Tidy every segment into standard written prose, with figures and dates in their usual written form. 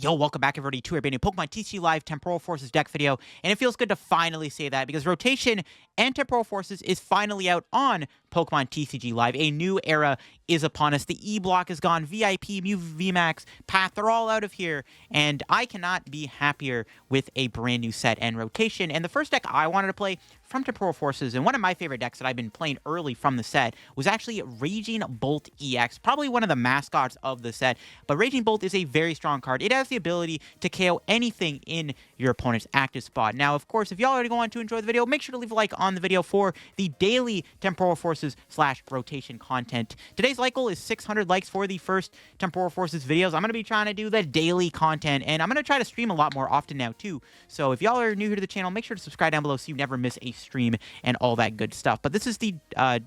Yo, welcome back everybody to our brand new Pokemon TCG Live Temporal Forces deck video, and it feels good to finally say that because Rotation and Temporal Forces is finally out on Pokemon TCG Live. A new era is upon us. The E-Block is gone, VIP, Mew VMAX, Path, they're all out of here, and I cannot be happier with a brand new set and Rotation. And the first deck I wanted to play from Temporal Forces, and one of my favorite decks that I've been playing early from the set, was actually Raging Bolt EX, probably one of the mascots of the set. But Raging Bolt is a very strong card. It has the ability to KO anything in your opponent's active spot. Now, of course, if y'all already go on to enjoy the video, make sure to leave a like on the video for the daily Temporal Forces / Rotation content. Today's like goal is 600 likes for the first Temporal Forces videos. I'm going to be trying to do the daily content, and I'm going to try to stream a lot more often now, too. So if y'all are new here to the channel, make sure to subscribe down below so you never miss a stream and all that good stuff. But this is the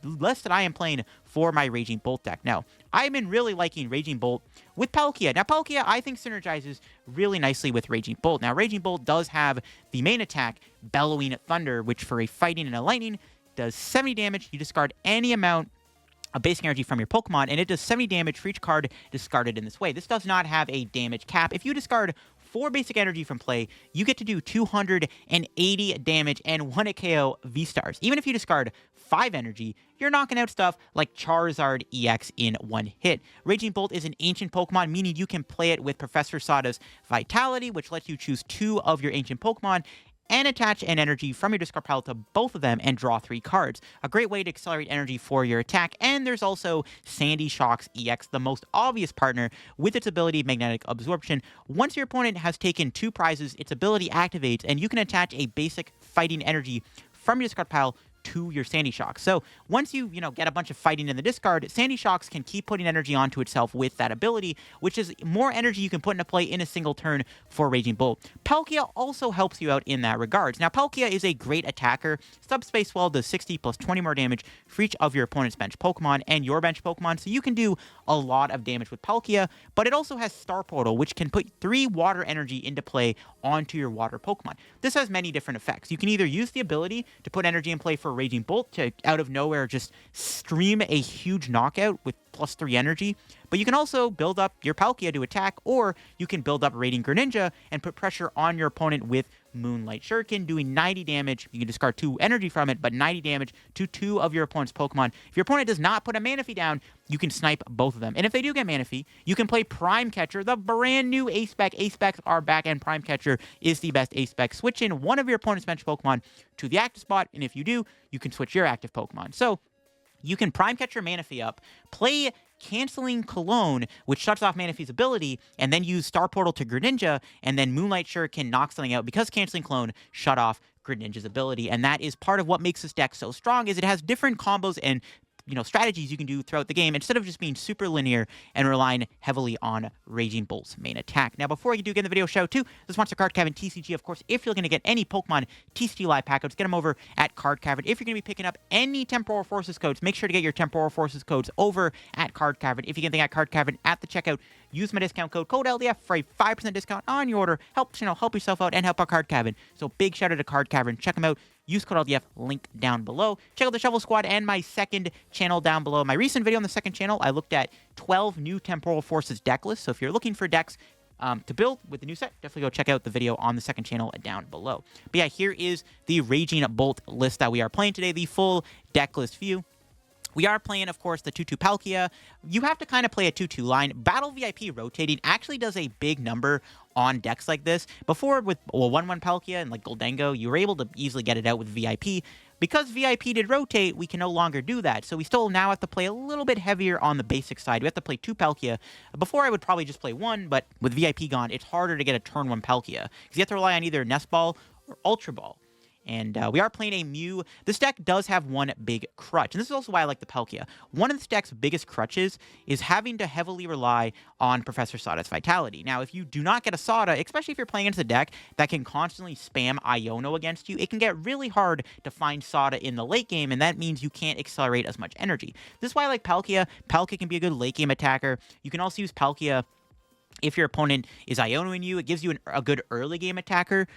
list that I am playing for my Raging Bolt deck. Now, I've been really liking Raging Bolt with Palkia. Now, Palkia, I think, synergizes really nicely with Raging Bolt. Now, Raging Bolt does have the main attack, Bellowing Thunder, which for a Fighting and a Lightning does 70 damage. You discard any amount of basic energy from your Pokemon, and it does 70 damage for each card discarded in this way. This does not have a damage cap. If you discard 4 basic energy from play, you get to do 280 damage and 1 KO VSTARs. Even if you discard 5 energy, you're knocking out stuff like Charizard EX in 1 hit. Raging Bolt is an ancient Pokemon, meaning you can play it with Professor Sada's Vitality, which lets you choose 2 of your ancient Pokemon and attach an energy from your discard pile to both of them and draw 3 cards. A great way to accelerate energy for your attack. And there's also Sandy Shock's EX, the most obvious partner with its ability Magnetic Absorption. Once your opponent has taken 2 prizes, its ability activates, and you can attach a basic fighting energy from your discard pile to your Sandy Shocks. So once you get a bunch of fighting in the discard, Sandy Shocks can keep putting energy onto itself with that ability, which is more energy you can put into play in a single turn for Raging Bolt. Palkia also helps you out in that regards. Now, Palkia is a great attacker. Subspace Swell does 60 plus 20 more damage for each of your opponent's bench Pokemon and your bench Pokemon, so you can do a lot of damage with Palkia, but it also has Star Portal, which can put 3 water energy into play onto your water Pokemon. This has many different effects. You can either use the ability to put energy in play for Raging Bolt to, out of nowhere, just stream a huge knockout with +3 energy, but you can also build up your Palkia to attack, or you can build up Radiant Greninja and put pressure on your opponent with Moonlight Shuriken, doing 90 damage. You can discard 2 energy from it, but 90 damage to 2 of your opponent's Pokemon. If your opponent does not put a Manaphy down, you can snipe both of them. And if they do get Manaphy, you can play Prime Catcher, the brand new A-Spec. A-Specs are back, and Prime Catcher is the best A-Spec. Switch in one of your opponent's bench Pokemon to the active spot, and if you do, you can switch your active Pokemon. So you can Prime Catcher Manaphy up, play Canceling Cologne, which shuts off Manaphy's ability, and then use Star Portal to Greninja, and then Moonlight Shuriken knocks something out because Canceling Cologne shut off Greninja's ability. And that is part of what makes this deck so strong, is it has different combos and strategies you can do throughout the game instead of just being super linear and relying heavily on Raging Bolt's main attack. Now, before we do get in the video, shout out to the sponsor Card Cavern TCG. Of course, if you're going to get any Pokemon TCG Live packouts, get them over at Card Cavern. If you're going to be picking up any Temporal Forces codes, make sure to get your Temporal Forces codes over at Card Cavern. If you get anything at Card Cavern at the checkout, use my discount code LDF for a 5% discount on your order. Help yourself out and help our Card Cavern. So big shout out to Card Cavern. Check them out. Use code LDF, link down below. Check out the Shovel Squad and my second channel down below. My recent video on the second channel, I looked at 12 new Temporal Forces deck lists. So if you're looking for decks to build with the new set, definitely go check out the video on the second channel down below. But yeah, here is the Raging Bolt list that we are playing today, the full deck list view. We are playing, of course, the 2-2 Palkia. You have to kind of play a 2-2 line. Battle VIP rotating actually does a big number on decks like this. Before, with 1-1 Palkia and like Gholdengo, you were able to easily get it out with VIP. Because VIP did rotate, we can no longer do that. So we still now have to play a little bit heavier on the basic side. We have to play 2 Palkia. Before, I would probably just play 1, but with VIP gone, it's harder to get a turn 1 Palkia, because you have to rely on either Nest Ball or Ultra Ball. And we are playing a Mew. This deck does have one big crutch, and this is also why I like the Palkia. One of this deck's biggest crutches is having to heavily rely on Professor Sada's Vitality. Now, if you do not get a Sada, especially if you're playing against a deck that can constantly spam Iono against you, it can get really hard to find Sada in the late game, and that means you can't accelerate as much energy. This is why I like Palkia. Palkia can be a good late game attacker. You can also use Palkia if your opponent is Ionoing you. It gives you a good early game attacker.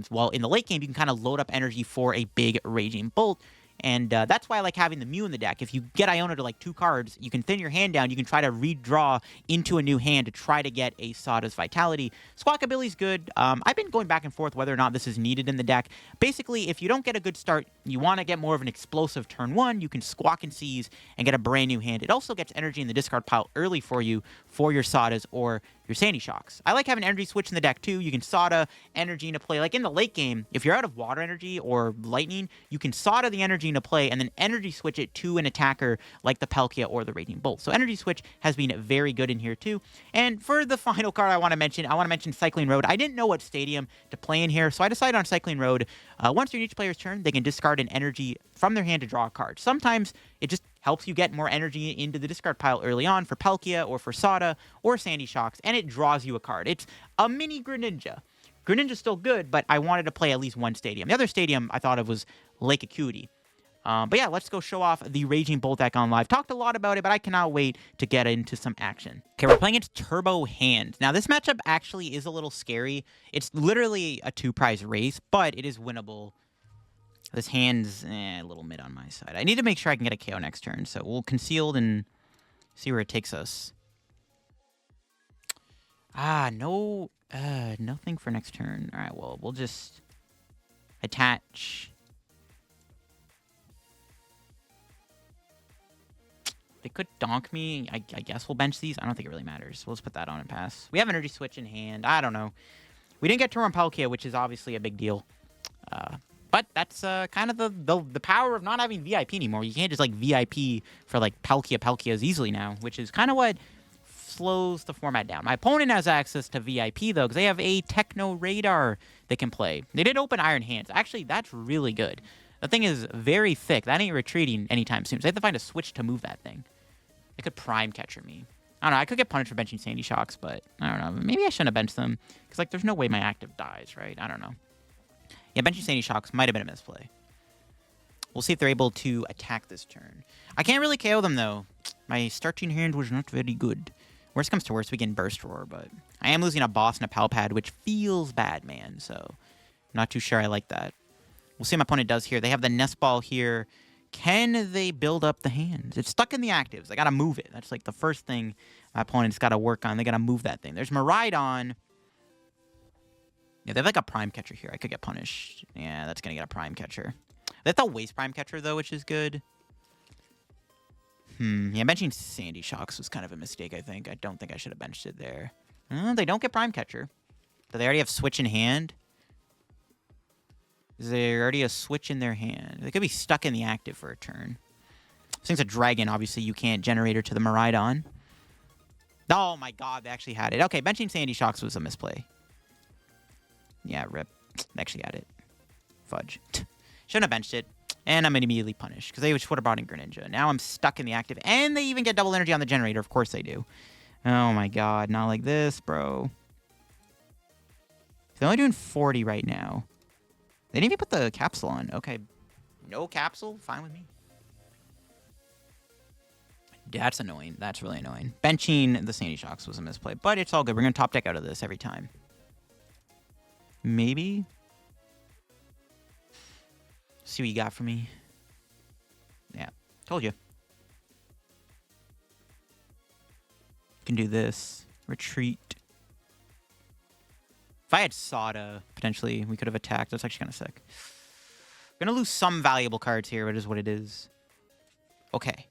While in the late game, you can kind of load up energy for a big Raging Bolt. And that's why I like having the Mew in the deck. If you get Iono to like 2 cards, you can thin your hand down. You can try to redraw into a new hand to try to get a Sada's Vitality. Squawkabilly's good. I've been going back and forth whether or not this is needed in the deck. Basically, if you don't get a good start, you want to get more of an explosive turn 1, you can Squawk and Seize and get a brand new hand. It also gets energy in the discard pile early for you for your Sadas or your Sandy Shocks. I like having Energy Switch in the deck too. You can Sada energy into play. Like in the late game, if you're out of water energy or lightning, you can Sada the energy into play and then energy switch it to an attacker like the Palkia or the Radiant Bolt. So energy switch has been very good in here too. And for the final card I want to mention Cycling Road. I didn't know what stadium to play in here, so I decided on Cycling Road. Once during each player's turn, they can discard an energy from their hand to draw a card. Sometimes it just helps you get more energy into the discard pile early on for Palkia or for Sada or Sandy Shocks, and it draws you a card. It's a mini Greninja. Greninja's still good, but I wanted to play at least one stadium. The other stadium I thought of was Lake Acuity. But yeah, let's go show off the Raging Bolt deck on live. Talked a lot about it, but I cannot wait to get into some action. Okay, we're playing against Turbo Hand. Now, this matchup actually is a little scary. It's literally a 2-prize race, but it is winnable. This hand's a little mid on my side. I need to make sure I can get a KO next turn, so we'll Concealed and see where it takes us. No, nothing for next turn. All right, well, we'll just attach. They could donk me. I guess we'll bench these. I don't think it really matters. We'll just put that on and pass. We have Energy Switch in hand. I don't know. We didn't get turn on Palkia, which is obviously a big deal. But that's kind of the power of not having VIP anymore. You can't just like VIP for like Palkias easily now, which is kind of what slows the format down. My opponent has access to VIP though, because they have a Techno Radar they can play. They did open Iron Hands. Actually, that's really good. The thing is very thick. That ain't retreating anytime soon. So they have to find a switch to move that thing. They could Prime Catcher me. I don't know. I could get punished for benching Sandy Shocks, but I don't know. Maybe I shouldn't have benched them. Because, like, there's no way my active dies, right? I don't know. Yeah, benching Sandy Shocks might have been a misplay. We'll see if they're able to attack this turn. I can't really KO them, though. My starting hand was not very good. Worst comes to worst, we can Burst Roar, but I am losing a boss and a Pal Pad, which feels bad, man. So, I'm not too sure I like that. We'll see what my opponent does here. They have the Nest Ball here. Can they build up the hands? It's stuck in the actives. They got to move it. That's like the first thing my opponent's got to work on. They got to move that thing. There's Miraidon. Yeah, they have like a Prime Catcher here. I could get punished. Yeah, that's going to get a Prime Catcher. They have to waste Prime Catcher, though, which is good. Yeah, benching Sandy Shocks was kind of a mistake, I think. I don't think I should have benched it there. They don't get Prime Catcher. Do they already have Switch in hand? Is there already a switch in their hand? They could be stuck in the active for a turn. This thing's a dragon. Obviously, you can't generate her to the Miraidon. Oh my god, they actually had it. Okay, benching Sandy Shocks was a misplay. Yeah, rip. They actually had it. Fudge. Shouldn't have benched it. And I'm immediately punished, because they would have brought in Greninja. Now I'm stuck in the active, and they even get double energy on the generator. Of course they do. Oh my god, not like this, bro. They're only doing 40 right now. They didn't even put the capsule on. Okay. No capsule? Fine with me. That's annoying. That's really annoying. Benching the Sandy Shocks was a misplay, but it's all good. We're going to top deck out of this every time. Maybe? See what you got for me. Yeah. Told you. Can do this. Retreat. If I had Sada, potentially, we could have attacked. That's actually kind of sick. We're going to lose some valuable cards here, but it is what it is. Okay.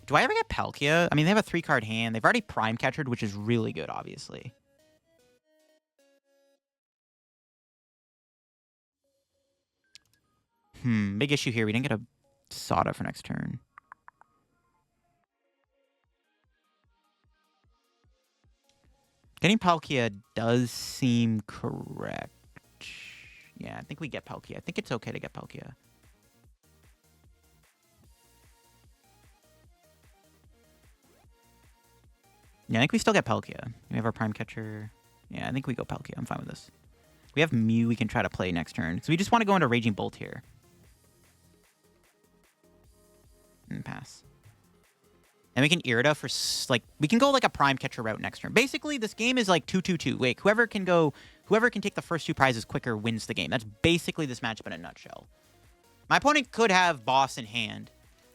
Do I ever get Palkia? I mean, they have a 3-card hand. They've already Prime Catchered, which is really good, obviously. Big issue here. We didn't get a Sada for next turn. Getting Palkia does seem correct. Yeah, I think we get Palkia. I think it's okay to get Palkia. Yeah, I think we still get Palkia. We have our Prime Catcher. Yeah, I think we go Palkia. I'm fine with this. We have Mew we can try to play next turn. So we just want to go into Raging Bolt here. And pass. And we can Irida for, like, we can go, like, a Prime Catcher route next turn. Basically, this game is, like, 2-2-2. Wait, whoever can take the first 2 prizes quicker wins the game. That's basically this matchup in a nutshell. My opponent could have boss in hand.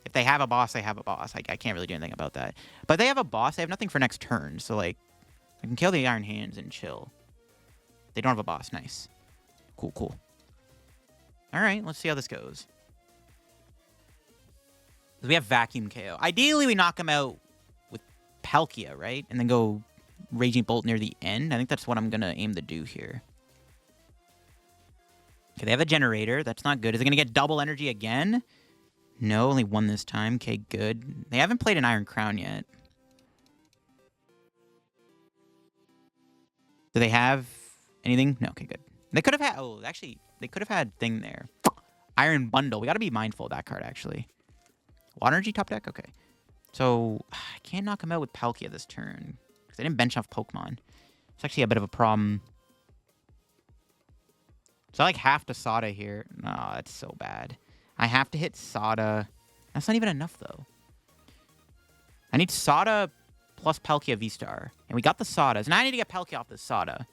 If they have a boss, they have a boss. I can't really do anything about that. But they have a boss. They have nothing for next turn. So, like, I can kill the Iron Hands and chill. They don't have a boss. Nice. Cool, cool. All right, let's see how this goes. We have Vacuum KO. Ideally, we knock him out with Palkia, right? And then go Raging Bolt near the end. I think that's what I'm going to aim to do here. Okay, they have a generator. That's not good. Is it going to get double energy again? No, only one this time. Okay, good. They haven't played an Iron Crown yet. Do they have anything? No, okay, good. They could have had... Oh, actually, they could have had thing there. Iron Bundle. We got to be mindful of that card, actually. Water Energy top deck? Okay. So, I can't knock him out with Palkia this turn. Because they didn't bench off Pokemon. It's actually a bit of a problem. So I like have to Sada here. No, that's so bad. I have to hit Sada. That's not even enough, though. I need Sada plus Palkia VSTAR. And we got the Sadas. Now I need to get Palkia off the Sada.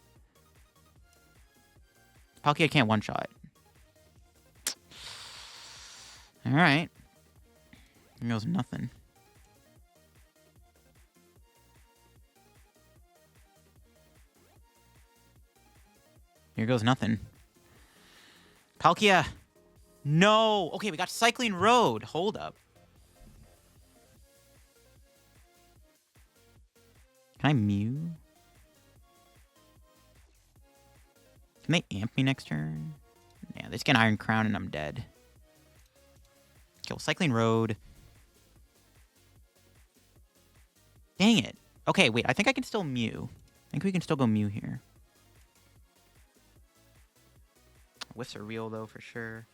Palkia can't one-shot. Alright. Here goes nothing. Here goes nothing. Palkia. No. Okay, we got Cycling Road. Hold up. Can I Mew? Can they amp me next turn? Yeah, they just get an Iron Crown and I'm dead. Okay, well, Cycling Road. Dang it. Okay, wait. I think I can still Mew. I think we can still go Mew here. Whiffs are real, though, for sure.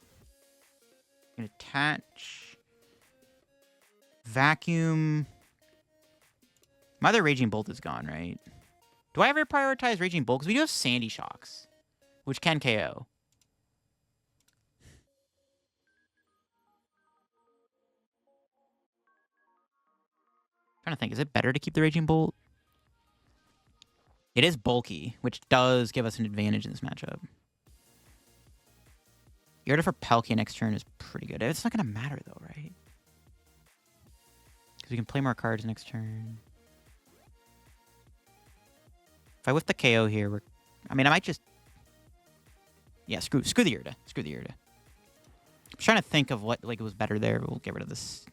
I'm gonna attach. Vacuum. My other Raging Bolt is gone, right? Do I ever prioritize Raging Bolt? Because we do have Sandy Shocks, which can KO. I'm trying to think, is it better to keep the Raging Bolt? It is bulky, which does give us an advantage in this matchup. Irida for Palkia next turn is pretty good. It's not going to matter, though, right? Because we can play more cards next turn. If I whiff the KO here, I mean, I might just... Yeah, screw the Irida. Screw the Irida. I'm trying to think of what was better there. We'll get rid of this.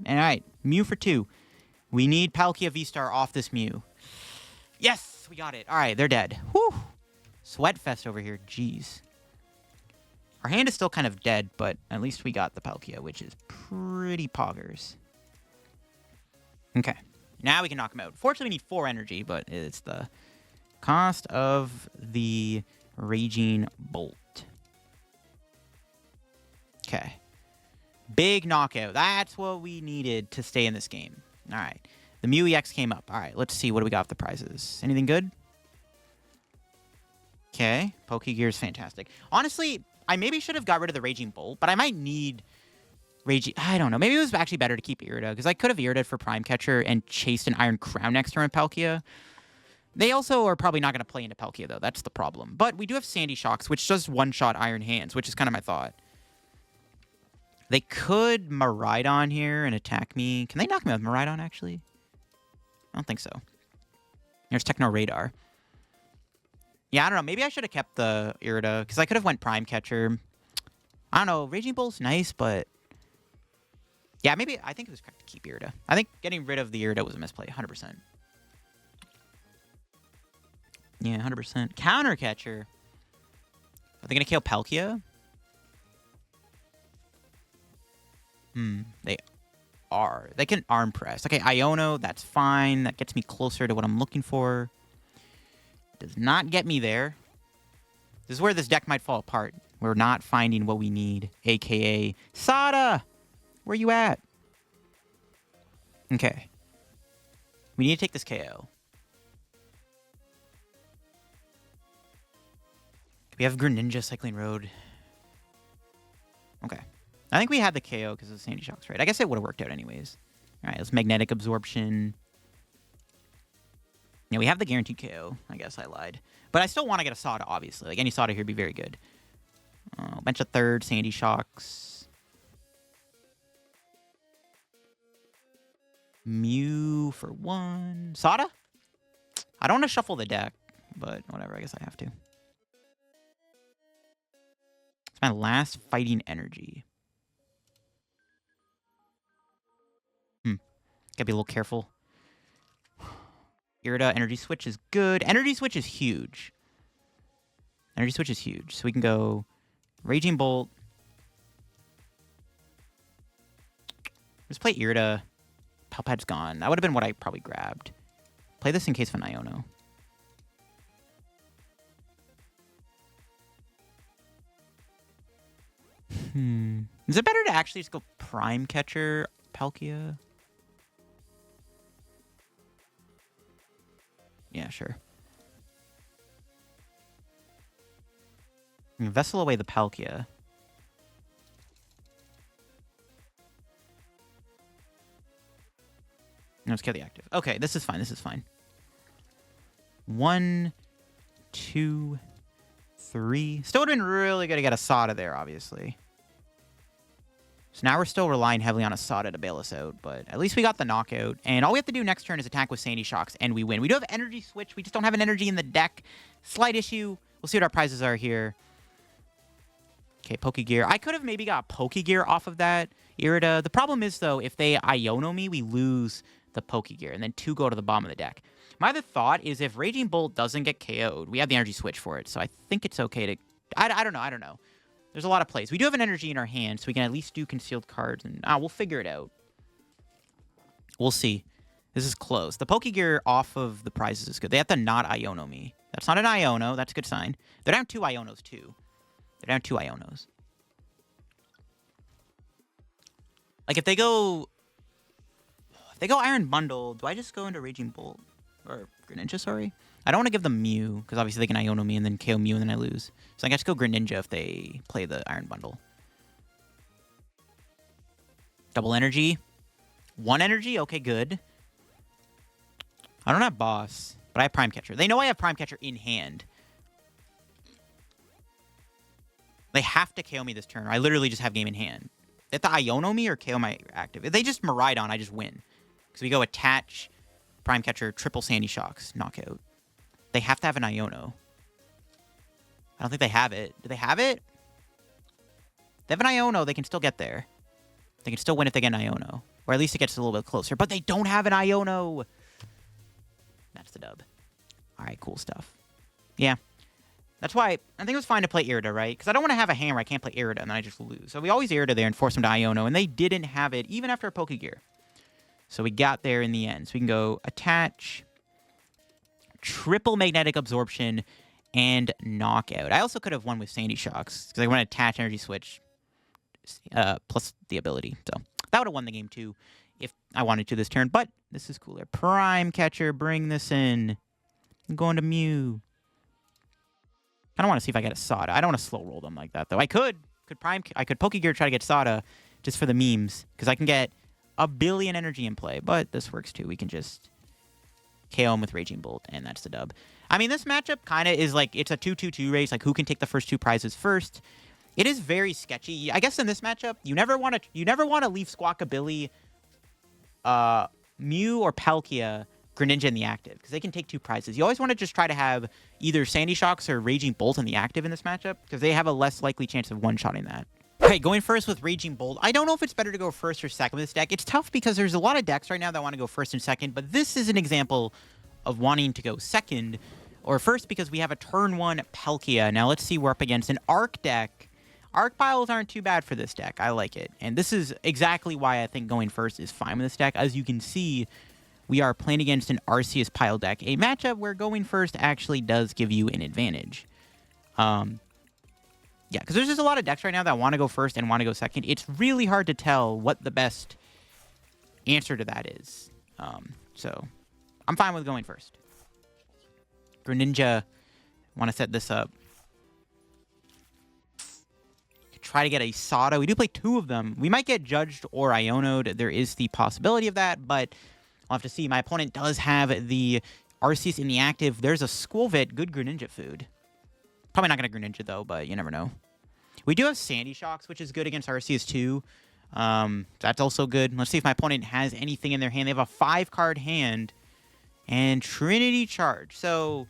All right, Mew for 2. We need Palkia VSTAR off this Mew. Yes, we got it. All right, they're dead. Whew. Sweatfest over here. Jeez. Our hand is still kind of dead, but at least we got the Palkia, which is pretty poggers. Okay. Now we can knock him out. Fortunately, we need 4 energy, but it's the cost of the Raging Bolt. Okay. Big knockout. That's what we needed to stay in this game. All right. The Mew EX came up. All right, let's see. What do we got for the prizes? Anything good? Okay. Pokégear is fantastic. Honestly, I maybe should have got rid of the Raging Bolt, but I might need Raging... I don't know. Maybe it was actually better to keep Irida, because I could have Irida'd for Prime Catcher and chased an Iron Crown next turn with Palkia. They also are probably not going to play into Palkia, though. That's the problem. But we do have Sandy Shocks, which does one-shot Iron Hands, which is kind of my thought. They could Miraidon here and attack me. Can they knock me out with Miraidon, actually? I don't think so. There's Techno Radar. Yeah, I don't know. Maybe I should have kept the Irida, because I could have went Prime Catcher. I don't know. Raging Bolt's nice, but... Yeah, maybe... I think it was correct to keep Irida. I think getting rid of the Irida was a misplay, 100%. Yeah, 100%. Counter Catcher. Are they going to kill Palkia? They are. They can Arm Press. Okay, Iono, that's fine. That gets me closer to what I'm looking for. Does not get me there. This is where this deck might fall apart. We're not finding what we need, a.k.a. Sada! Where you at? Okay. We need to take this KO. We have Greninja Cycling Road. Okay. I think we had the KO because of the Sandy Shocks, right? I guess it would have worked out anyways. All right, let's Magnetic Absorption. Yeah, we have the guaranteed KO. I guess I lied. But I still want to get a Sada, obviously. Like, any Sada here would be very good. Bench a third, Sandy Shocks. Mew for 1. Sada? I don't want to shuffle the deck, but whatever, I guess I have to. It's my last fighting energy. Gotta be a little careful. Irida Energy Switch is good. Energy Switch is huge. Energy Switch is huge. So we can go Raging Bolt. Let's play Irida. Pal Pad's gone. That would have been what I probably grabbed. Play this in case of an Iono. Is it better to actually just go Prime Catcher Palkia? Yeah, sure. Vessel away the Palkia. No, let's kill the active. Okay, this is fine. This is fine. 1, 2, 3. Still would have been really good to get a Sada there, obviously. So now we're still relying heavily on a Sada to bail us out, but at least we got the knockout. And all we have to do next turn is attack with Sandy Shocks, and we win. We do have Energy Switch. We just don't have an energy in the deck. Slight issue. We'll see what our prizes are here. Okay, Pokégear. I could have maybe got Pokégear off of that Irida. The problem is, though, if they Iono me, we lose the Pokégear, and then 2 go to the bottom of the deck. My other thought is if Raging Bolt doesn't get KO'd, we have the Energy Switch for it, so I think it's okay to... I don't know. There's a lot of plays. We do have an energy in our hand, so we can at least do concealed cards, and we'll figure it out. We'll see. This is close. The Pokégear off of the prizes is good. They have to not Iono me. That's not an Iono. That's a good sign. They're down 2 Ionos, too. They're down 2 Ionos. Like, if they go Iron Bundle, do I just go into Raging Bolt? Or Greninja, sorry? I don't want to give them Mew, because obviously they can Iono me and then KO Mew and then I lose. So I guess go Greninja if they play the Iron Bundle. Double energy. 1 energy? Okay, good. I don't have Boss, but I have Prime Catcher. They know I have Prime Catcher in hand. They have to KO me this turn, or I literally just have game in hand. They have to Iono me or KO my active. If they just Miraidon, I just win. Because we go attach, Prime Catcher, triple Sandy Shocks, knockout. They have to have an Iono. I don't think they have it. Do they have it? They have an Iono. They can still get there. They can still win if they get an Iono. Or at least it gets a little bit closer. But they don't have an Iono. That's the dub. All right, cool stuff. Yeah. That's why I think it was fine to play Irida, right? Because I don't want to have a hand where I can't play Irida and then I just lose. So we always Irida there and force them to Iono. And they didn't have it even after a Pokégear. So we got there in the end. So we can go attach... triple magnetic absorption and knockout. I also could have won with Sandy Shocks because I want to attach Energy Switch plus the ability. So that would have won the game too if I wanted to this turn. But this is cooler. Prime Catcher, bring this in. I'm going to Mew. I don't want to see if I get a Sada. I don't want to slow roll them like that though. I could Pokégear try to get Sada just for the memes because I can get a billion energy in play. But this works too. We can just KO him with Raging Bolt, and that's the dub. I mean, this matchup kind of is like, it's a 2-2-2 race, like who can take the first 2 prizes first. It is very sketchy. I guess in this matchup, you never want to leave Squawkabilly, Mew or Palkia, Greninja in the active, because they can take 2 prizes. You always want to just try to have either Sandy Shocks or Raging Bolt in the active in this matchup, because they have a less likely chance of one-shotting that. Okay, going first with Raging Bolt. I don't know if it's better to go first or second with this deck. It's tough because there's a lot of decks right now that want to go first and second, but this is an example of wanting to go second or first because we have a turn 1 Palkia. Now let's see, we're up against an Arc deck. Arc piles aren't too bad for this deck. I like it. And this is exactly why I think going first is fine with this deck. As you can see, we are playing against an Arceus pile deck, a matchup where going first actually does give you an advantage. Yeah, because there's just a lot of decks right now that want to go first and want to go second. It's really hard to tell what the best answer to that is. So I'm fine with going first. Greninja, want to set this up. Try to get a Sada. We do play 2 of them. We might get judged or Iono'd. There is the possibility of that, but I'll have to see. My opponent does have the Arceus in the active. There's a Squilvet, good Greninja food. Probably not going to Greninja, though, but you never know. We do have Sandy Shocks, which is good against Arceus, too. That's also good. Let's see if my opponent has anything in their hand. They have a 5-card hand and Trinity Charge. So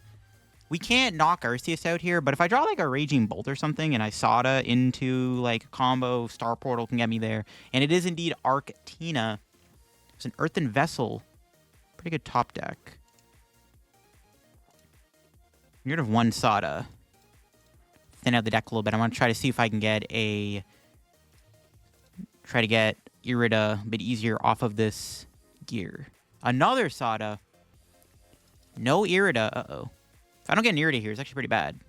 we can't knock Arceus out here, but if I draw like a Raging Bolt or something and I Sada into like a combo, Star Portal can get me there. And it is indeed Arctina. It's an Earthen Vessel. Pretty good top deck. Get rid of one Sada. Thin out the deck a little bit. I want to try to see if I can get a... Try to get Irida a bit easier off of this gear. Another Sada. No Irida. Uh-oh. If I don't get an Irida here, it's actually pretty bad.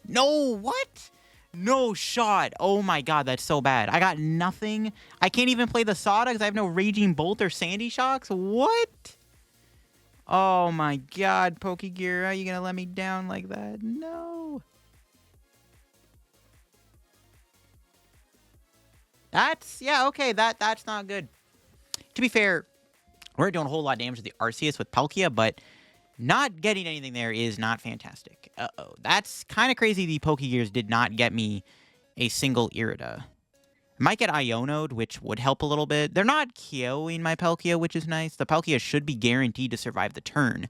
No, what? No shot. Oh my god, that's so bad. I got nothing. I can't even play the Sada because I have no Raging Bolt or Sandy Shocks. What? Oh my god, Pokégear, are you going to let me down like that? No. That's, yeah, okay, that's not good. To be fair, we're doing a whole lot of damage to the Arceus with Palkia, but not getting anything there is not fantastic. Uh-oh. That's kind of crazy the Pokégears did not get me a single Irida. I might get Iono'd, which would help a little bit. They're not KOing my Palkia, which is nice. The Palkia should be guaranteed to survive the turn.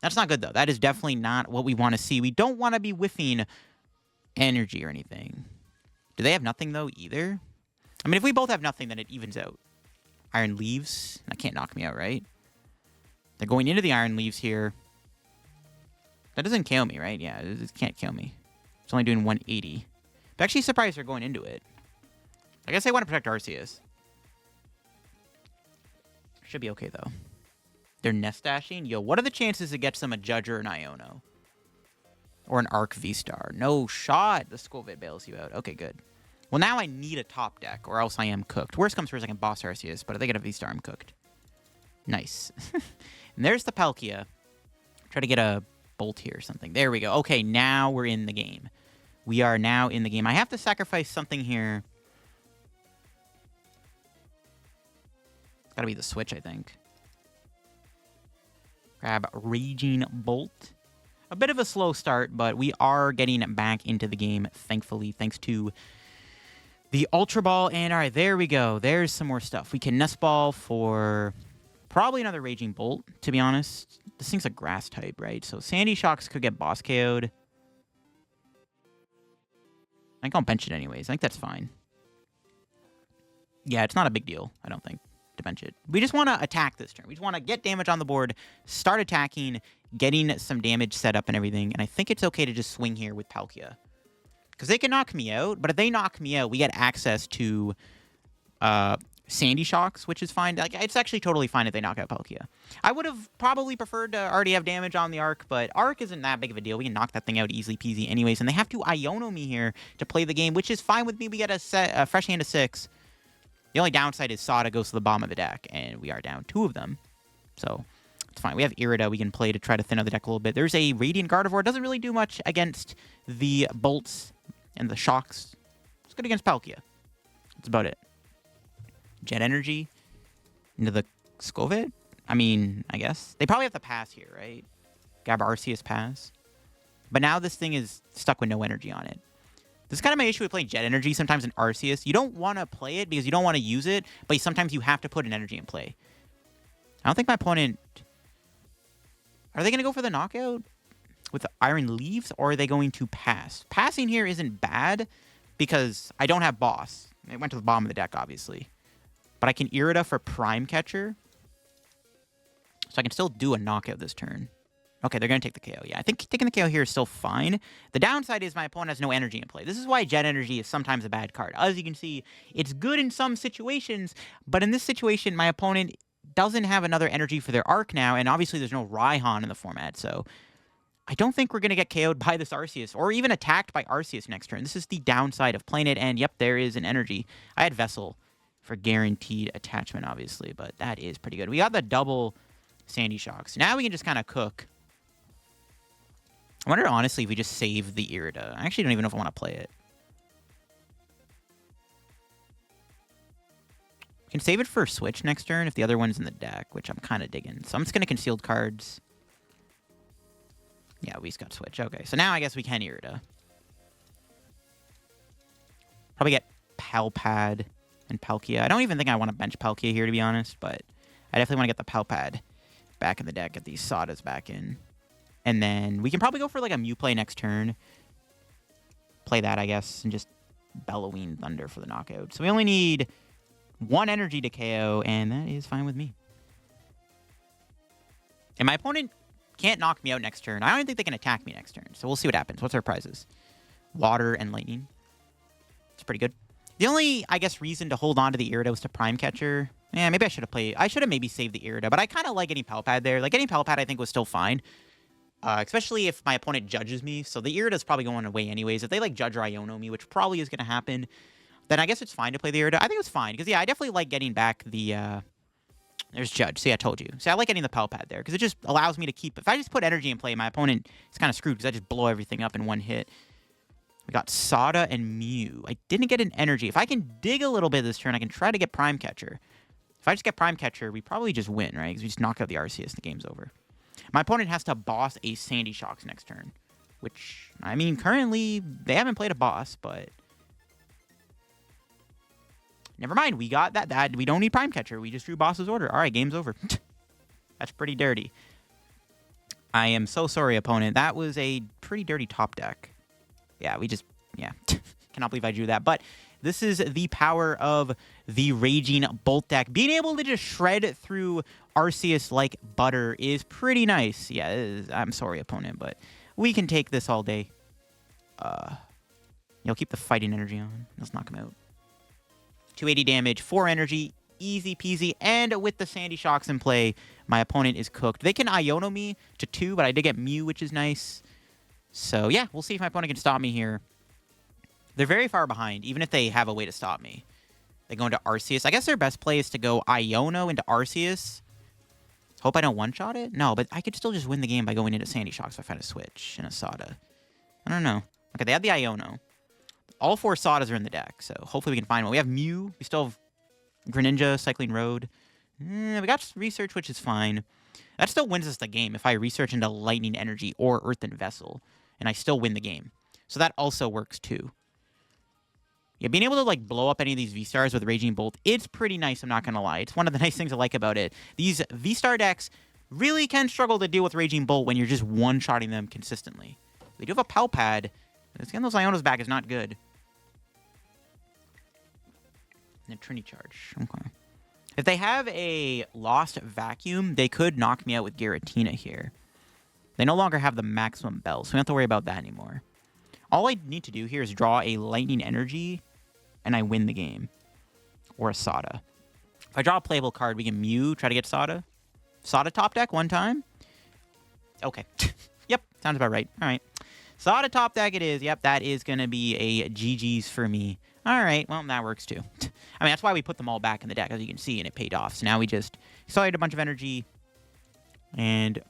That's not good, though. That is definitely not what we want to see. We don't want to be whiffing energy or anything. Do they have nothing, though, either? I mean, if we both have nothing, then it evens out. Iron Leaves. That can't knock me out, right? They're going into the Iron Leaves here. That doesn't kill me, right? Yeah, it can't kill me. It's only doing 180. I'm actually surprised they're going into it. I guess they want to protect Arceus. Should be okay, though. They're nest dashing. Yo, what are the chances it gets them a Judge or an Iono? Or an Arc VSTAR? No shot. The Squawkabilly bails you out. Okay, good. Well, now I need a top deck, or else I am cooked. Worst comes first, I can boss Arceus, but if they get a VSTAR, I'm cooked. Nice. And there's the Palkia. Try to get a Bolt here or something. There we go. Okay, now we're in the game. We are now in the game. I have to sacrifice something here. It's got to be the Switch, I think. Grab Raging Bolt. A bit of a slow start, but we are getting back into the game, thankfully, thanks to the Ultra Ball. And all right, there we go. There's some more stuff. We can Nest Ball for probably another Raging Bolt, to be honest. This thing's a grass type, right? So Sandy Shocks could get boss KO'd. I think I'll bench it anyways. I think that's fine. Yeah, it's not a big deal, I don't think, to bench it. We just want to attack this turn. We just want to get damage on the board, start attacking, getting some damage set up and everything. And I think it's okay to just swing here with Palkia. Because they can knock me out, but if they knock me out, we get access to Sandy Shocks, which is fine. Like, it's actually totally fine if they knock out Palkia. I would have probably preferred to already have damage on the Arc, but Arc isn't that big of a deal. We can knock that thing out easily peasy anyways. And they have to Iono me here to play the game, which is fine with me. We get a fresh hand of 6. The only downside is Sada goes to the bottom of the deck, and we are down 2 of them. So it's fine. We have Irida we can play to try to thin out the deck a little bit. There's a Radiant Gardevoir. Doesn't really do much against the Bolts and the Shocks. It's good against Palkia. That's about it. Jet Energy into the Squawkabilly? I mean, I guess. They probably have to pass here, right? Grab Arceus pass. But now this thing is stuck with no energy on it. This is kind of my issue with playing Jet Energy sometimes in Arceus. You don't want to play it because you don't want to use it, but sometimes you have to put an energy in play. I don't think my opponent... Are they going to go for the knockout with the Iron Leaves, or are they going to pass? Passing here isn't bad because I don't have boss. It went to the bottom of the deck, obviously. But I can Irida for Prime Catcher. So I can still do a knockout this turn. Okay, they're going to take the KO. Yeah, I think taking the KO here is still fine. The downside is my opponent has no energy in play. This is why Jet Energy is sometimes a bad card. As you can see, it's good in some situations, but in this situation, my opponent doesn't have another energy for their Arc now, and obviously there's no Raihan in the format, so I don't think we're going to get KO'd by this Arceus, or even attacked by Arceus next turn. This is the downside of playing it, and yep, there is an energy. I had Vessel for guaranteed attachment, obviously, but that is pretty good. We got the double Sandy Shocks. Now we can just kind of cook. I wonder, honestly, if we just save the Irida. I actually don't even know if I want to play it. We can save it for Switch next turn if the other one's in the deck, which I'm kind of digging. So I'm just going to concealed cards. Yeah, we just got Switch. Okay, so now I guess we can Irida. Probably get Pal Pad and Palkia. I don't even think I want to bench Palkia here, to be honest, but I definitely want to get the Pal Pad back in the deck, get these Sadas back in. And then we can probably go for like a Mew play next turn. Play that, I guess, and just Bellowing Thunder for the knockout. So we only need 1 energy to KO, and that is fine with me. And my opponent can't knock me out next turn. I don't think they can attack me next turn, so we'll see what happens. What's our prizes? Water and Lightning. It's pretty good. The only, I guess, reason to hold on to the Irida was to Prime Catcher. Yeah, maybe I should have played... I should have maybe saved the Irida, but I kind of like getting Pal Pad there. Like, getting Pal Pad, I think, was still fine. Especially if my opponent judges me. So the Irida's probably going away anyways. If they, like, judge or Iono me, which probably is going to happen, then I guess it's fine to play the Irida. I think it's fine, because, yeah, I definitely like getting back the... There's Judge. See, I told you. See, I like getting the Pal Pad there, because it just allows me to keep... If I just put energy in play, my opponent is kind of screwed, because I just blow everything up in one hit. We got Sada and Mew. I didn't get an energy. If I can dig a little bit this turn, I can try to get Prime Catcher. If I just get Prime Catcher, we probably just win, right? Because we just knock out the Arceus and the game's over. My opponent has to boss a Sandy Shocks next turn. Which, I mean, currently, they haven't played a boss, but... Never mind, we got that. We don't need Prime Catcher. We just drew Boss's Order. All right, game's over. That's pretty dirty. I am so sorry, opponent. That was a pretty dirty top deck. Yeah, we just... Yeah. Cannot believe I drew that. But this is the power of the Raging Bolt deck. Being able to just shred through Arceus like butter is pretty nice. Yeah, I'm sorry, opponent, but we can take this all day. You'll keep the fighting energy on. Let's knock him out. 280 damage, 4 energy, easy peasy. And with the Sandy Shocks in play, my opponent is cooked. They can Iono me to 2, but I did get Mew, which is nice. So, yeah, we'll see if my opponent can stop me here. They're very far behind, even if they have a way to stop me. They go into Arceus. I guess their best play is to go Iono into Arceus. Hope I don't one-shot it? No, but I could still just win the game by going into Sandy Shocks if I find a switch and a Sada. I don't know. Okay, they have the Iono. All 4 Sadas are in the deck, so hopefully we can find one. We have Mew. We still have Greninja, Cycling Road. We got Research, which is fine. That still wins us the game if I research into Lightning Energy or Earthen Vessel, and I still win the game. So that also works, too. Yeah, being able to, like, blow up any of these V-Stars with Raging Bolt, it's pretty nice, I'm not going to lie. It's one of the nice things I like about it. These V-Star decks really can struggle to deal with Raging Bolt when you're just one-shotting them consistently. They do have a Pal Pad. Getting those Ionos back is not good. And a Trini Charge. Okay. If they have a Lost Vacuum, they could knock me out with Giratina here. They no longer have the maximum bell, so we don't have to worry about that anymore. All I need to do here is draw a Lightning Energy, and I win the game. Or a Sada. If I draw a playable card, we can Mew, try to get Sada. Sada top deck one time. Okay. Yep, sounds about right. All right. Sada top deck it is. Yep, that is going to be a GG's for me. All right, well, that works too. I mean, that's why we put them all back in the deck, as you can see, and it paid off. So now we just accelerate a bunch of energy and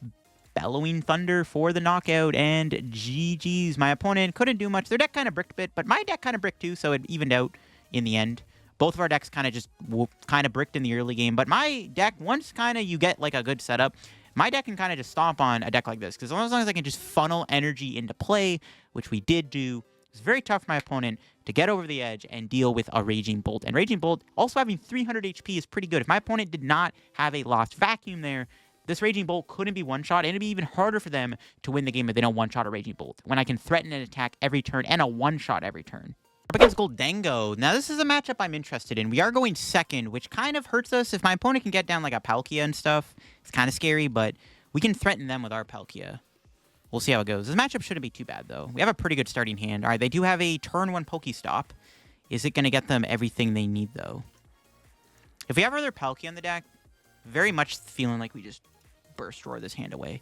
Bellowing Thunder for the knockout, and GG's. My opponent couldn't do much. Their deck kind of bricked a bit, but my deck kind of bricked too, so it evened out in the end. Both of our decks kind of just bricked in the early game, but my deck, once kind of you get like a good setup, my deck can kind of just stomp on a deck like this, because as long as I can just funnel energy into play, which we did do, it's very tough for my opponent to get over the edge and deal with a Raging Bolt. And Raging Bolt, also having 300 HP is pretty good. If my opponent did not have a Lost Vacuum there, this Raging Bolt couldn't be one-shot, and it'd be even harder for them to win the game if they don't one-shot a Raging Bolt, when I can threaten an attack every turn and a one-shot every turn. Up against Gholdengo. Now, this is a matchup I'm interested in. We are going second, which kind of hurts us. If my opponent can get down like a Palkia and stuff, it's kind of scary, but we can threaten them with our Palkia. We'll see how it goes. This matchup shouldn't be too bad, though. We have a pretty good starting hand. All right, they do have a turn 1 Pokestop. Is it going to get them everything they need, though? If we have other Palkia in the deck, very much feeling like we just Burst Roar this hand away.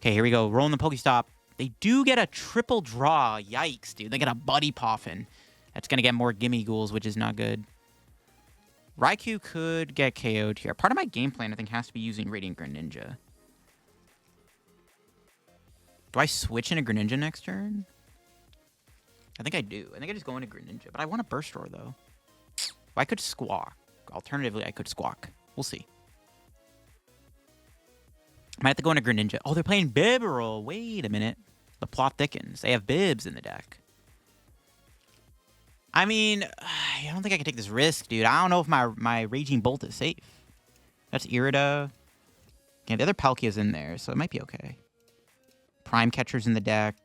Okay, here we go. Rolling the Pokestop. They do get a triple draw. Yikes, dude. They get a Buddy Poffin. That's going to get more Gimme Ghouls, which is not good. Raikou could get KO'd here. Part of my game plan, I think, has to be using Radiant Greninja. Do I switch into Greninja next turn? I think I do. I think I just go into Greninja. But I want a Burst Roar, though. I could Squawk. Alternatively, I could Squawk. We'll see. I might have to go into Greninja. Oh, they're playing Bibarel. Wait a minute. The plot thickens. They have Bibs in the deck. I mean, I don't think I can take this risk, dude. I don't know if my Raging Bolt is safe. That's Irida. Yeah, the other Palkia's in there, so it might be okay. Prime Catcher's in the deck.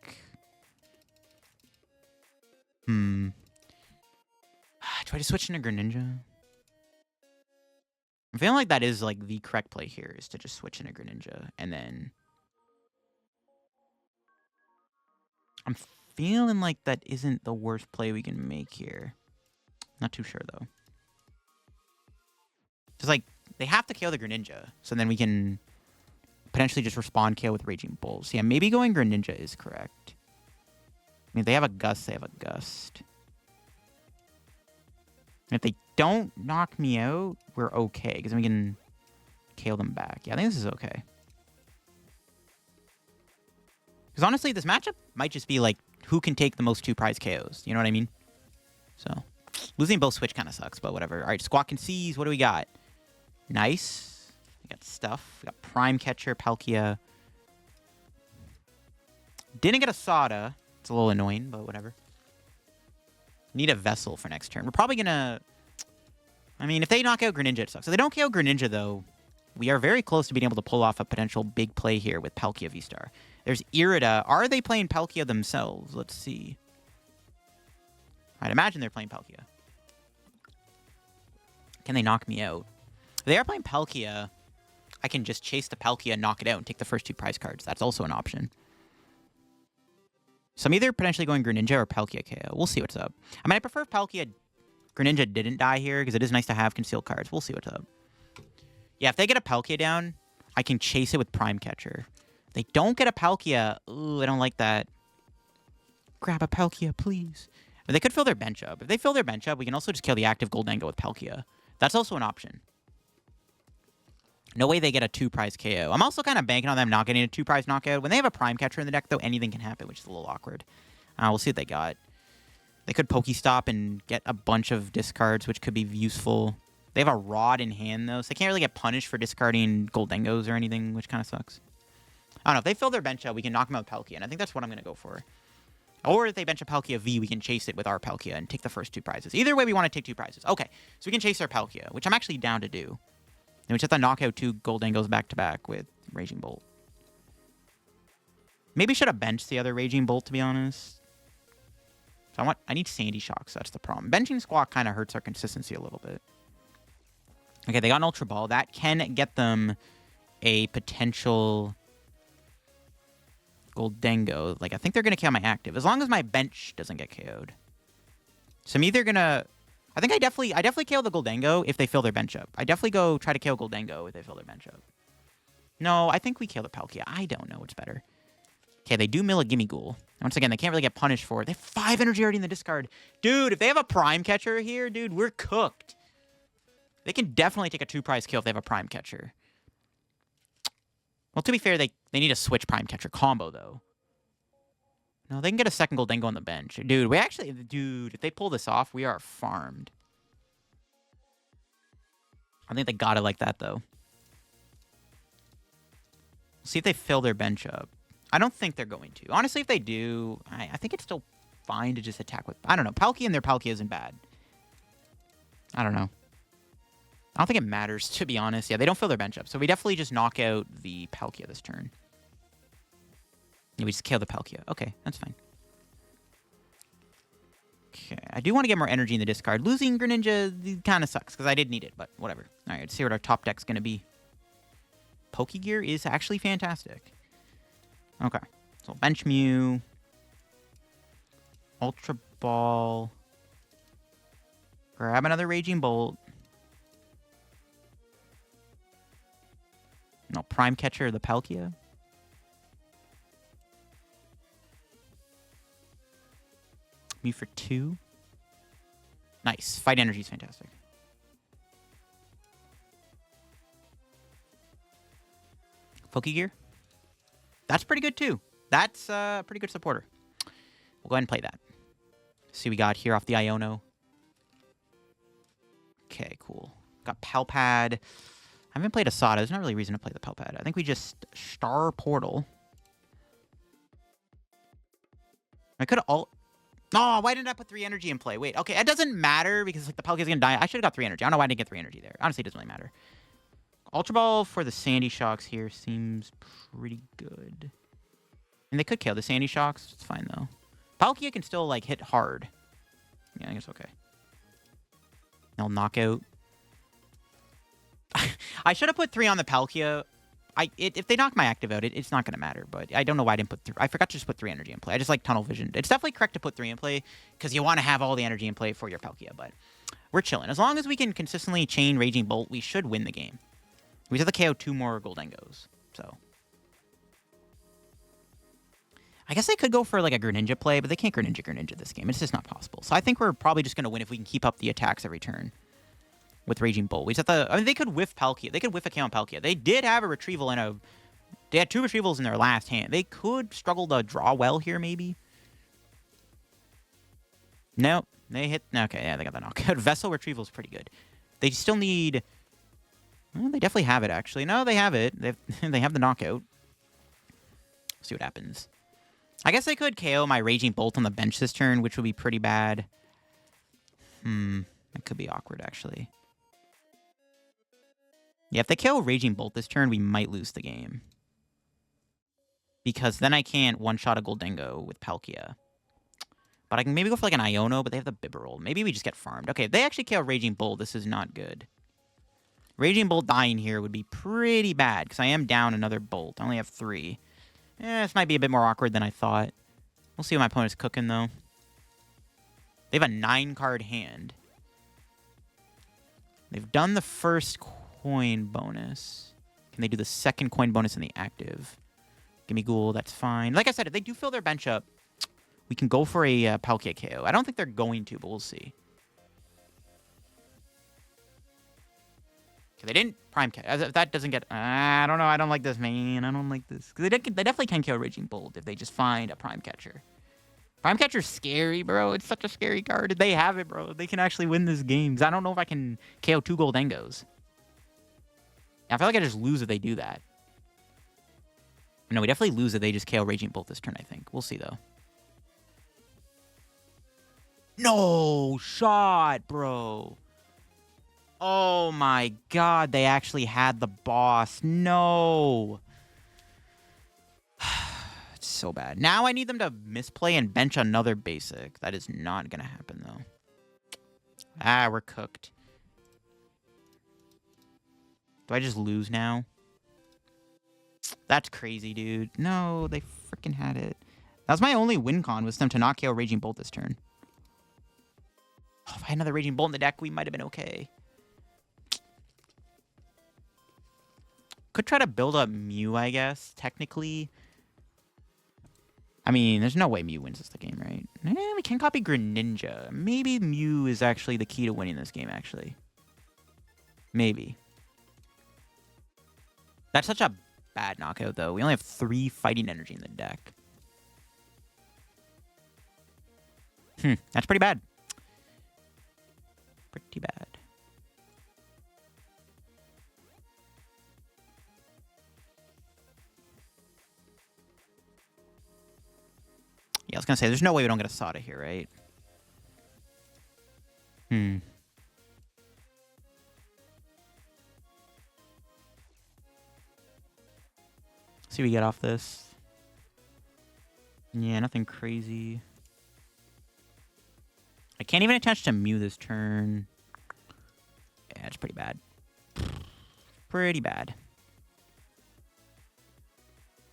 Try to switch into Greninja. I'm feeling like that is like the correct play here, is to just switch into Greninja. And then I'm feeling like that isn't the worst play we can make here. Not too sure, though. Just like, they have to KO the Greninja, so then we can potentially just respond KO with Raging Bulls. Yeah, maybe going Greninja is correct. I mean, if they have a Gust, they have a Gust. And if they don't knock me out, we're okay, because then we can KO them back. Yeah, I think this is okay. Because honestly, this matchup might just be like, who can take the most 2-prize KOs? You know what I mean? So, losing both switch kind of sucks, but whatever. All right, Squawk and Seize, what do we got? Nice. We got stuff. We got Prime Catcher, Palkia. Didn't get a Sada. It's a little annoying, but whatever. Need a Vessel for next turn. We're probably going to... I mean, if they knock out Greninja, it sucks. If they don't KO Greninja, though, we are very close to being able to pull off a potential big play here with Palkia VSTAR. There's Irida. Are they playing Palkia themselves? Let's see. I'd imagine they're playing Palkia. Can they knock me out? If they are playing Palkia, I can just chase the Palkia, knock it out, and take the first 2 prize cards. That's also an option. So I'm either potentially going Greninja or Palkia KO. We'll see what's up. I mean, I prefer if Palkia Greninja didn't die here, because it is nice to have concealed cards. We'll see what's up. Yeah, if they get a Palkia down, I can chase it with Prime Catcher. If they don't get a Palkia, ooh, I don't like that. Grab a Palkia, please. But they could fill their bench up. If they fill their bench up, we can also just kill the active Gholdengo with Palkia. That's also an option. No way they get a 2-prize KO. I'm also kind of banking on them not getting a 2-prize knockout. When they have a Prime Catcher in the deck, though, anything can happen, which is a little awkward. We'll see what they got. They could Pokestop and get a bunch of discards, which could be useful. They have a Rod in hand, though, so they can't really get punished for discarding Gholdengos or anything, which kind of sucks. I don't know. If they fill their bench up, we can knock them out with Palkia, and I think that's what I'm going to go for. Or if they bench a Palkia V, we can chase it with our Palkia and take the first 2 prizes. Either way, we want to take 2 prizes. Okay, so we can chase our Palkia, which I'm actually down to do. And we just have to knock out 2 Gholdengos back-to-back with Raging Bolt. Maybe should have benched the other Raging Bolt, to be honest. So I need Sandy Shock, so that's the problem. Benching Squawk kind of hurts our consistency a little bit. Okay, they got an Ultra Ball. That can get them a potential Gholdengo. Like, I think they're going to KO my active, as long as my bench doesn't get KO'd. So I'm either going to... I think I definitely KO the Gholdengo if they fill their bench up. I definitely go try to KO Gholdengo if they fill their bench up. No, I think we KO the Palkia. I don't know what's better. Okay, they do mill a Gimme Ghoul. Once again, they can't really get punished for it. They have 5 energy already in the discard. Dude, if they have a Prime Catcher here, dude, we're cooked. They can definitely take a 2-prize kill if they have a Prime Catcher. Well, to be fair, they need a switch Prime Catcher combo, though. No, they can get a second Gholdengo on the bench. Dude, if they pull this off, we are farmed. I think they got it like that, though. We'll see if they fill their bench up. I don't think they're going to. Honestly, if they do, I think it's still fine to just attack with... I don't know. Palkia and their Palkia isn't bad. I don't know. I don't think it matters, to be honest. Yeah, they don't fill their bench up. So we definitely just knock out the Palkia this turn. Yeah, we just kill the Palkia. Okay, that's fine. Okay, I do want to get more energy in the discard. Losing Greninja kind of sucks, because I did need it, but whatever. All right, let's see what our top deck's going to be. Pokégear is actually fantastic. Okay, so Bench Mew. Ultra Ball. Grab another Raging Bolt. No, Prime Catcher, the Palkia. Me for 2. Nice. Fight energy is fantastic. Pokégear. That's pretty good, too. That's a pretty good supporter. We'll go ahead and play that. See what we got here off the Iono. Okay, cool. Got Pal Pad. I haven't played a Sada. There's not really a reason to play the Pal Pad. I think we just Star Portal. I could have Oh, why didn't I put 3 energy in play? Wait, okay, it doesn't matter because like the Palkia's gonna die. I should have got 3 energy. I don't know why I didn't get 3 energy there. Honestly, it doesn't really matter. Ultra Ball for the Sandy Shocks here seems pretty good. And they could kill the Sandy Shocks. It's fine, though. Palkia can still, like, hit hard. Yeah, I guess okay. They'll knock out. I should have put 3 on the Palkia. If they knock my active out, it's not going to matter. But I don't know why I didn't put 3. I forgot to just put 3 energy in play. I just like tunnel vision. It's definitely correct to put 3 in play because you want to have all the energy in play for your Palkia. But we're chilling. As long as we can consistently chain Raging Bolt, we should win the game. We just have to KO 2 more Gholdengos. So I guess they could go for like a Greninja play, but they can't Greninja this game. It's just not possible. So I think we're probably just going to win if we can keep up the attacks every turn with Raging Bolt. We just have to, I mean, they could whiff Palkia. They could whiff a KO on Palkia. They did have a retrieval and a... They had 2 retrievals in their last hand. They could struggle to draw well here, maybe. Nope. They hit... Okay, yeah, they got the knockout. Vessel retrieval is pretty good. They still need... Well, they definitely have it, actually. No, they have it. They have the knockout. See what happens. I guess they could KO my Raging Bolt on the bench this turn, which would be pretty bad. That could be awkward, actually. Yeah, if they KO Raging Bolt this turn, we might lose the game. Because then I can't one-shot a Gholdengo with Palkia. But I can maybe go for like an Iono, but they have the Bibarel. Maybe we just get farmed. Okay, if they actually KO Raging Bolt, this is not good. Raging Bolt dying here would be pretty bad, because I am down another Bolt. I only have 3. This might be a bit more awkward than I thought. We'll see what my opponent's cooking, though. They have a 9-card hand. They've done the first coin bonus. Can they do the second coin bonus in the active? Give me Ghoul, that's fine. Like I said, if they do fill their bench up, we can go for a Palkia KO. I don't think they're going to, but we'll see. They didn't Prime Catcher. If that doesn't get... I don't know. I don't like this, man. I don't like this. Because they definitely can kill Raging Bolt if they just find a Prime Catcher. Prime Catcher's scary, bro. It's such a scary card. If they have it, bro, they can actually win this game. I don't know if I can KO 2 Gholdengos. I feel like I just lose if they do that. No, we definitely lose if they just KO Raging Bolt this turn, I think. We'll see, though. No shot, bro. Oh my god, they actually had the boss. No. It's so bad. Now I need them to misplay and bench another basic. That is not going to happen, though. Ah, we're cooked. Do I just lose now? That's crazy, dude. No, they freaking had it. That was my only win con, was them to not KO Raging Bolt this turn. Oh, if I had another Raging Bolt in the deck, we might have been okay. Could try to build up Mew, I guess, technically. I mean, there's no way Mew wins this game, right? We can copy Greninja. Maybe Mew is actually the key to winning this game, actually. Maybe. That's such a bad knockout, though. We only have 3 fighting energy in the deck. That's pretty bad. Pretty bad. Yeah, I was going to say, there's no way we don't get a Sada here, right? See what we get off this. Yeah, nothing crazy. I can't even attach to Mew this turn. Yeah, it's pretty bad. Pretty bad.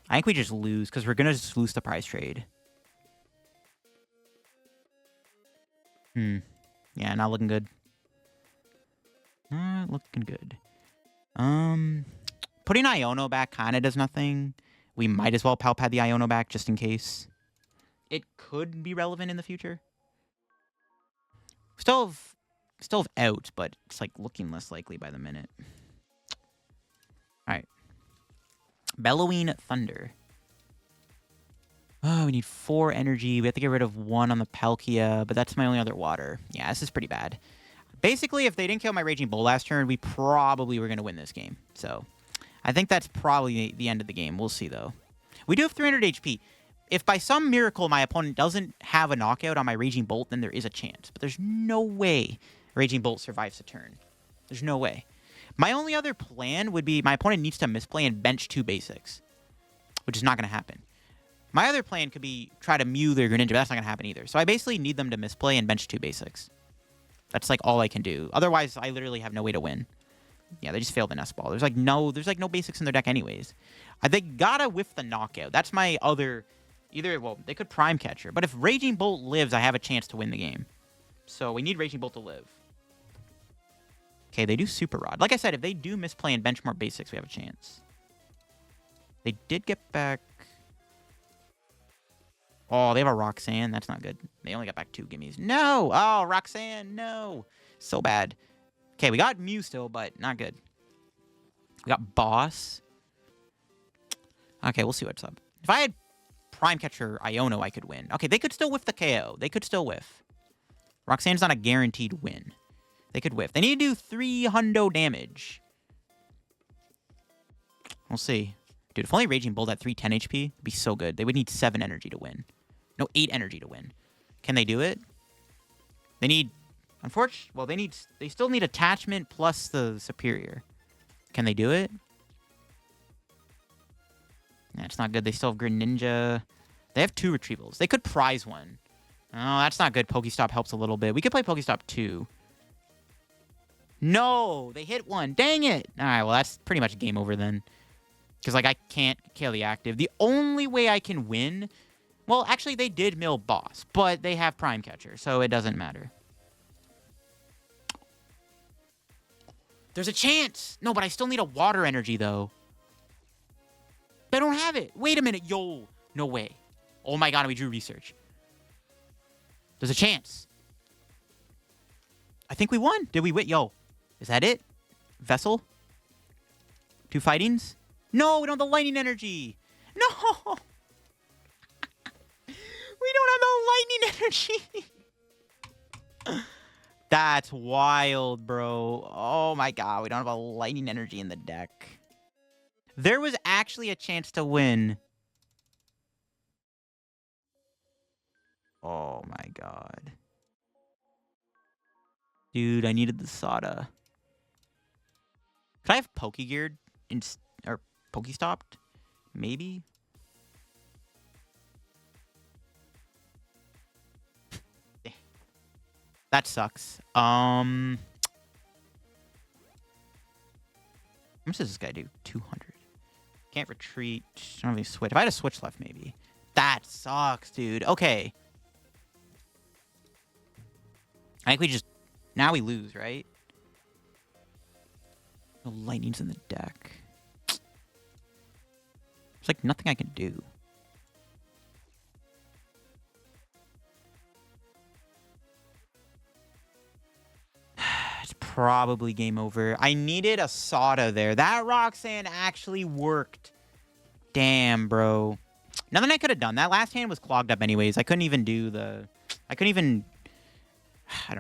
I think we just lose, because we're going to just lose the prize trade. Yeah, not looking good. Not looking good. Putting Iono back kind of does nothing. We might as well Pal Pad the Iono back just in case. It could be relevant in the future. Still have out, but it's like looking less likely by the minute. Alright. Bellowing Thunder. Oh, we need 4 energy. We have to get rid of 1 on the Palkia, but that's my only other water. Yeah, this is pretty bad. Basically, if they didn't kill my Raging Bull last turn, we probably were going to win this game. So, I think that's probably the end of the game. We'll see, though. We do have 300 HP. if by some miracle my opponent doesn't have a knockout on my Raging Bolt, then there is a chance. But there's no way Raging Bolt survives a turn. There's no way. My only other plan would be my opponent needs to misplay and bench 2 basics, which is not going to happen. My other plan could be try to Mew their Greninja, but that's not going to happen either. So I basically need them to misplay and bench 2 basics. That's like all I can do. Otherwise, I literally have no way to win. Yeah, they just failed the Nest Ball. There's like no basics in their deck anyways. They gotta whiff the knockout. That's my other... Well, they could Prime Catcher. But if Raging Bolt lives, I have a chance to win the game. So we need Raging Bolt to live. Okay, they do Super Rod. Like I said, if they do misplay and bench more basics, we have a chance. They did get back... Oh, they have a Roxanne. That's not good. They only got back 2 gimmies. No! Oh, Roxanne, no! So bad. Okay, we got Mew still, but not good. We got Boss. Okay, we'll see what's up. If I had Prime Catcher Iono, I could win. Okay, they could still whiff the KO. They could still whiff. Roxanne's not a guaranteed win. They could whiff. They need to do 3 hundo damage. We'll see. Dude, if only Raging Bolt at 310 HP, it'd be so good. They would need 7 energy to win. No, 8 energy to win. Can they do it? They need... Unfortunately, well, they still need attachment plus the superior. Can they do it? Yeah, it's not good. They still have Greninja. They have 2 retrievals. They could prize 1. Oh, that's not good. Pokestop helps a little bit. We could play Pokestop 2. No, they hit 1. Dang it. All right, well, that's pretty much game over then. Because, like, I can't kill the active. The only way I can win... Well, actually, they did mill Boss, but they have Prime Catcher, so it doesn't matter. There's a chance. No, but I still need a water energy, though. I don't have it. Wait a minute. Yo. No way. Oh, my God. We drew research. There's a chance. I think we won. Did we win? Yo. Is that it? Vessel? 2 fightings? No, we don't have the lightning energy. No. We don't have the lightning energy. That's wild, bro. Oh my God, we don't have a lightning energy in the deck. There was actually a chance to win. Oh my God. Dude, I needed the Sada. Could I have Pokegeared or Pokestopped? Maybe? That sucks. How much does this guy do? 200. Can't retreat. I don't have any switch. If I had a switch left, maybe. That sucks, dude. Okay. I think we just... Now we lose, right? No lightning's in the deck. There's like nothing I can do. It's probably game over. I needed a Sada there. That Roxanne actually worked. Damn, bro. Nothing I could have done. That last hand was clogged up anyways. I couldn't even do the... I don't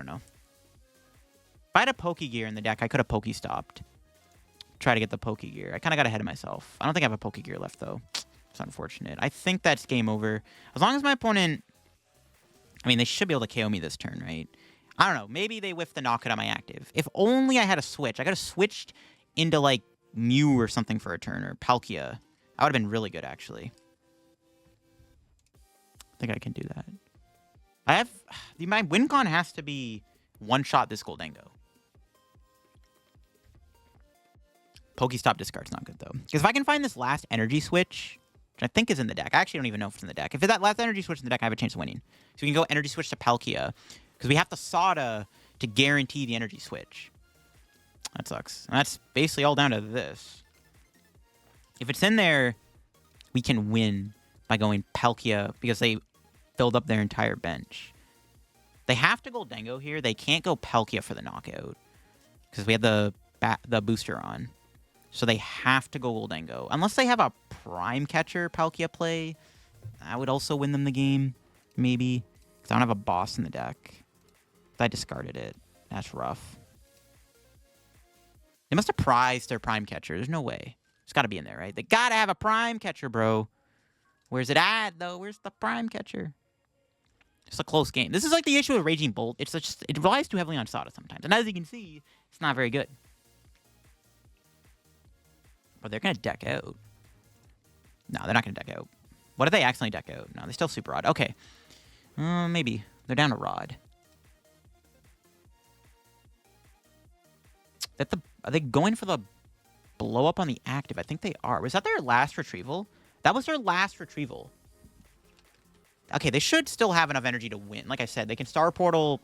know. If I had a Pokégear in the deck, I could have Pokestopped. Try to get the Pokégear. I kind of got ahead of myself. I don't think I have a Pokégear left, though. It's unfortunate. I think that's game over. As long as my opponent... I mean, they should be able to KO me this turn, right? I don't know. Maybe they whiffed the knockout on my active. If only I had a switch. I could have switched into, like, Mew or something for a turn, or Palkia. That would have been really good, actually. I think I can do that. I have... My win con has to be one-shot this Gholdengo. Pokestop discard's not good, though. Because if I can find this last energy switch, which I think is in the deck. I actually don't even know if it's in the deck. If it's that last energy switch in the deck, I have a chance of winning. So we can go energy switch to Palkia. Because we have the Sada to guarantee the energy switch. That sucks. And that's basically all down to this. If it's in there, we can win by going Palkia because they filled up their entire bench. They have to go Gholdengo here. They can't go Palkia for the knockout because we have the booster on. So they have to go Gholdengo. Unless they have a Prime Catcher Palkia play, that would also win them the game, maybe. Because I don't have a boss in the deck. I discarded it. That's rough. They must have prized their Prime Catcher. There's no way. It's got to be in there, right? They got to have a Prime Catcher, bro. Where's it at, though? Where's the Prime Catcher? It's a close game. This is like the issue with Raging Bolt. It's just, it relies too heavily on Sada sometimes. And as you can see, it's not very good. But they're going to deck out. No, they're not going to deck out. What did they accidentally deck out? No, they still Super Rod. Okay. Maybe. They're down to Rod. Are they going for the blow up on the active? I think they are. Was that their last retrieval? That was their last retrieval. Okay, they should still have enough energy to win. Like I said, they can Star Portal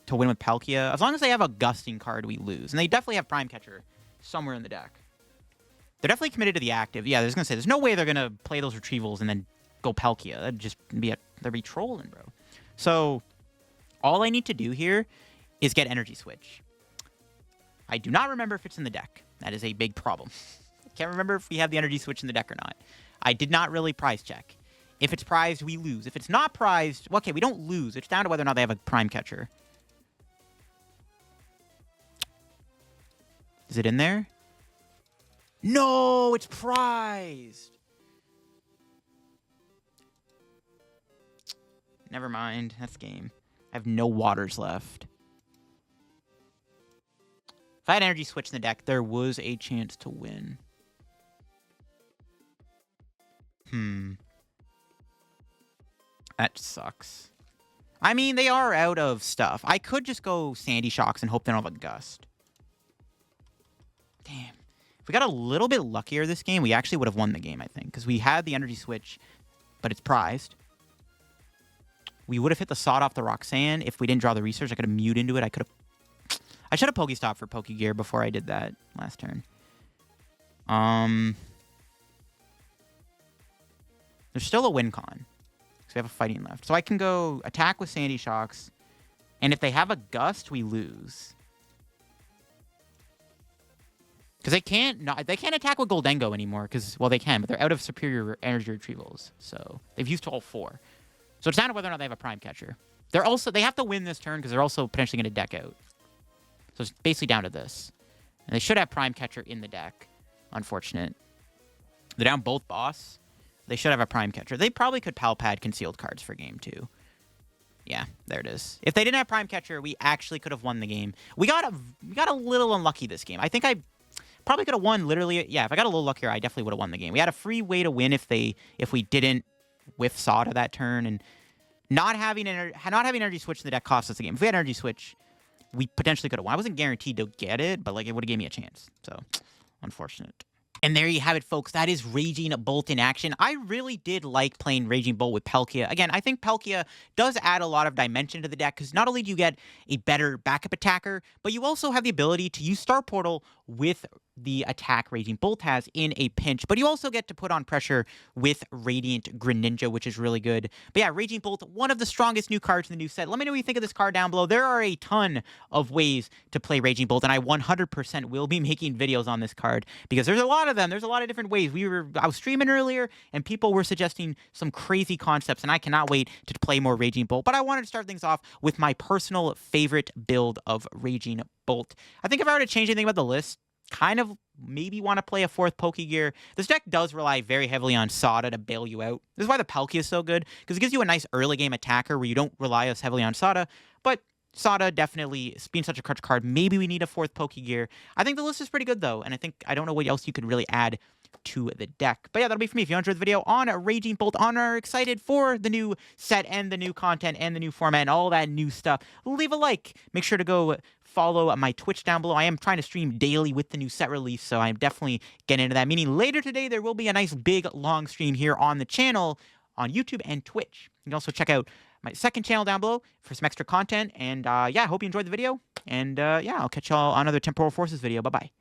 to win with Palkia. As long as they have a Gusting card, we lose. And they definitely have Prime Catcher somewhere in the deck. They're definitely committed to the active. Yeah, I was going to say, there's no way they're going to play those retrievals and then go Palkia. That'd just be they'd be trolling, bro. So, all I need to do here is get Energy Switch. I do not remember if it's in the deck. That is a big problem. I can't remember if we have the Energy Switch in the deck or not. I did not really prize check. If it's prized, we lose. If it's not prized, well, okay, we don't lose. It's down to whether or not they have a Prime Catcher. Is it in there? No, it's prized. Never mind. That's game. I have no waters left. If I had Energy Switch in the deck, there was a chance to win. That sucks. I mean, they are out of stuff. I could just go Sandy Shocks and hope they don't have a Gust. Damn. If we got a little bit luckier this game, we actually would have won the game, I think. Because we had the Energy Switch, but it's prized. We would have hit the Sawed off the Roxanne if we didn't draw the research. I could have mewed into it. I should have Pokestopped for Pokegear before I did that last turn. There's still a win con. Because we have a fighting left. So I can go attack with Sandy Shocks. And if they have a Gust, we lose. Because they can't attack with Gholdengo anymore. Because, well, they can, but they're out of superior energy retrievals. So they've used all 4. So it's down to whether or not they have a Prime Catcher. They have to win this turn because they're also potentially going to deck out. So it's basically down to this. And they should have Prime Catcher in the deck. Unfortunate. They're down both boss. They should have a Prime Catcher. They probably could Pal Pad concealed cards for game 2. Yeah, there it is. If they didn't have Prime Catcher, we actually could have won the game. We got a little unlucky this game. I think I probably could have won literally. Yeah, if I got a little luckier, I definitely would have won the game. We had a free way to win if we didn't whiff Sada that turn, and not having Energy Switch in the deck cost us the game. If we had Energy Switch, we potentially could have won. I wasn't guaranteed to get it, but like it would have gave me a chance. So, unfortunate. And there you have it, folks. That is Raging Bolt in action. I really did like playing Raging Bolt with Palkia. Again, I think Palkia does add a lot of dimension to the deck because not only do you get a better backup attacker, but you also have the ability to use Star Portal with the attack Raging Bolt has in a pinch. But you also get to put on pressure with Radiant Greninja, which is really good. But yeah, Raging Bolt, one of the strongest new cards in the new set. Let me know what you think of this card down below. There are a ton of ways to play Raging Bolt, and I 100% will be making videos on this card because there's a lot of them. There's a lot of different ways. I was streaming earlier, and people were suggesting some crazy concepts, and I cannot wait to play more Raging Bolt. But I wanted to start things off with my personal favorite build of Raging Bolt. I think if I were to change anything about the list, kind of maybe want to play a 4th Pokegear. This deck does rely very heavily on Sada to bail you out. This is why the Palkia is so good, because it gives you a nice early game attacker where you don't rely as heavily on Sada, but Sada definitely, being such a crutch card, maybe we need a 4th Pokegear. I think the list is pretty good, though, and I don't know what else you could really add to the deck. But yeah, that'll be for me. If you enjoyed the video on Raging Bolt, are excited for the new set and the new content and the new format and all that new stuff, leave a like. Make sure to go follow my Twitch down below. I am trying to stream daily with the new set release, so I'm definitely getting into that. Meaning later today, there will be a nice big long stream here on the channel on YouTube and Twitch. You can also check out my second channel down below for some extra content. And yeah, I hope you enjoyed the video. And yeah, I'll catch y'all on another Temporal Forces video. Bye-bye.